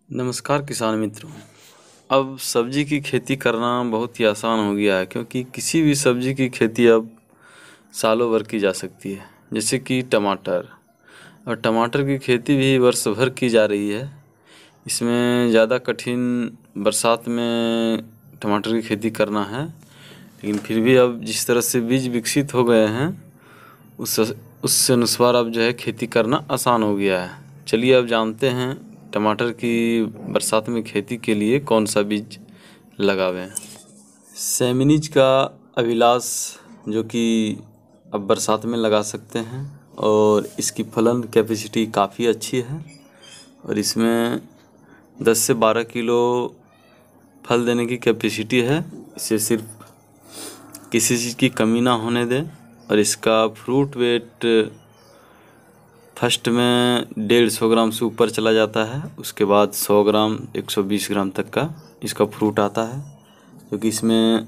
नमस्कार किसान मित्रों। अब सब्जी की खेती करना बहुत ही आसान हो गया है, क्योंकि किसी भी सब्जी की खेती अब सालों भर की जा सकती है। जैसे कि टमाटर, और टमाटर की खेती भी वर्ष भर की जा रही है। इसमें ज़्यादा कठिन बरसात में टमाटर की खेती करना है, लेकिन फिर भी अब जिस तरह से बीज विकसित हो गए हैं उससे अनुसार अब जो है खेती करना आसान हो गया है। चलिए अब जानते हैं टमाटर की बरसात में खेती के लिए कौन सा बीज लगावें। सेमिनीज का अभिलाष, जो कि अब बरसात में लगा सकते हैं, और इसकी फलन कैपेसिटी काफ़ी अच्छी है और इसमें 10 से 12 किलो फल देने की कैपेसिटी है। इसे सिर्फ किसी चीज़ की कमी ना होने दें। और इसका फ्रूट वेट फर्स्ट में 150 ग्राम से ऊपर चला जाता है, उसके बाद 100 ग्राम 120 ग्राम तक का इसका फ्रूट आता है, क्योंकि इसमें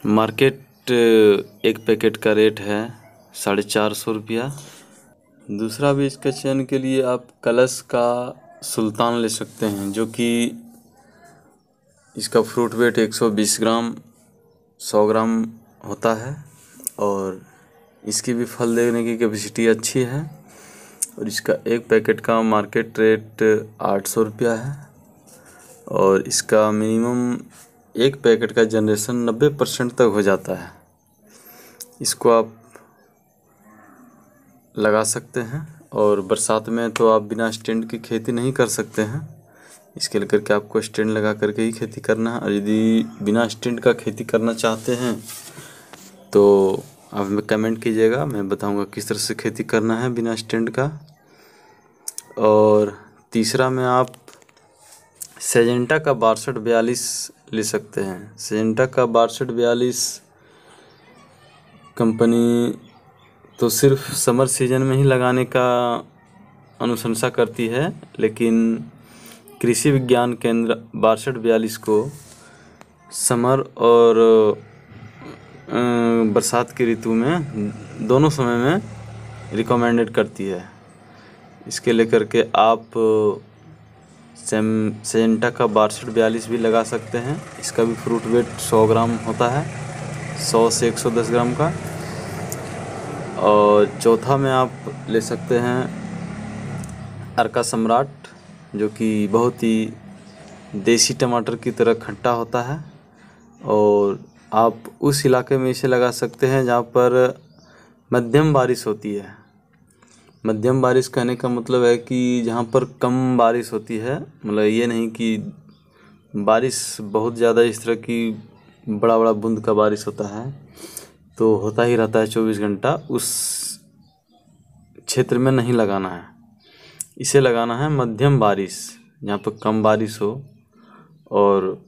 मार्केट एक पैकेट का रेट है 450 रुपया। दूसरा बीज के चयन के लिए आप कलश का सुल्तान ले सकते हैं, जो कि इसका फ्रूट वेट 120 ग्राम 100 ग्राम होता है और इसकी भी फल देने की कैपेसिटी अच्छी है। और इसका एक पैकेट का मार्केट रेट 800 रुपया है और इसका मिनिमम एक पैकेट का जनरेशन 90% तक हो जाता है। इसको आप लगा सकते हैं। और बरसात में तो आप बिना स्टैंड की खेती नहीं कर सकते हैं, इसके लिए करके आपको स्टैंड लगा करके ही खेती करना है। और यदि बिना स्टैंड का खेती करना चाहते हैं तो आप हमें कमेंट कीजिएगा, मैं बताऊंगा किस तरह से खेती करना है बिना स्टैंड का। और तीसरा में आप सेजेंटा का 6242 ले सकते हैं। सेजेंटा का 6242 कंपनी तो सिर्फ समर सीजन में ही लगाने का अनुशंसा करती है, लेकिन कृषि विज्ञान केंद्र 6242 को समर और बरसात की ऋतु में दोनों समय में रिकमेंडेड करती है। इसके लेकर के आप सेजेंटा का 6242 भी लगा सकते हैं। इसका भी फ्रूट वेट 100 ग्राम होता है, 100 से 110 ग्राम का। और चौथा में आप ले सकते हैं अर्का सम्राट, जो कि बहुत ही देसी टमाटर की तरह खट्टा होता है। और आप उस इलाके में इसे लगा सकते हैं जहाँ पर मध्यम बारिश होती है। मध्यम बारिश कहने का मतलब है कि जहाँ पर कम बारिश होती है, मतलब ये नहीं कि बारिश बहुत ज़्यादा इस तरह की बड़ा बड़ा बूंद का बारिश होता है तो होता ही रहता है 24 घंटा, उस क्षेत्र में नहीं लगाना है। इसे लगाना है मध्यम बारिश, जहाँ पर कम बारिश हो और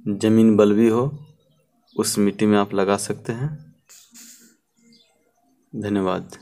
ज़मीन बलुई हो, उस मिट्टी में आप लगा सकते हैं। धन्यवाद।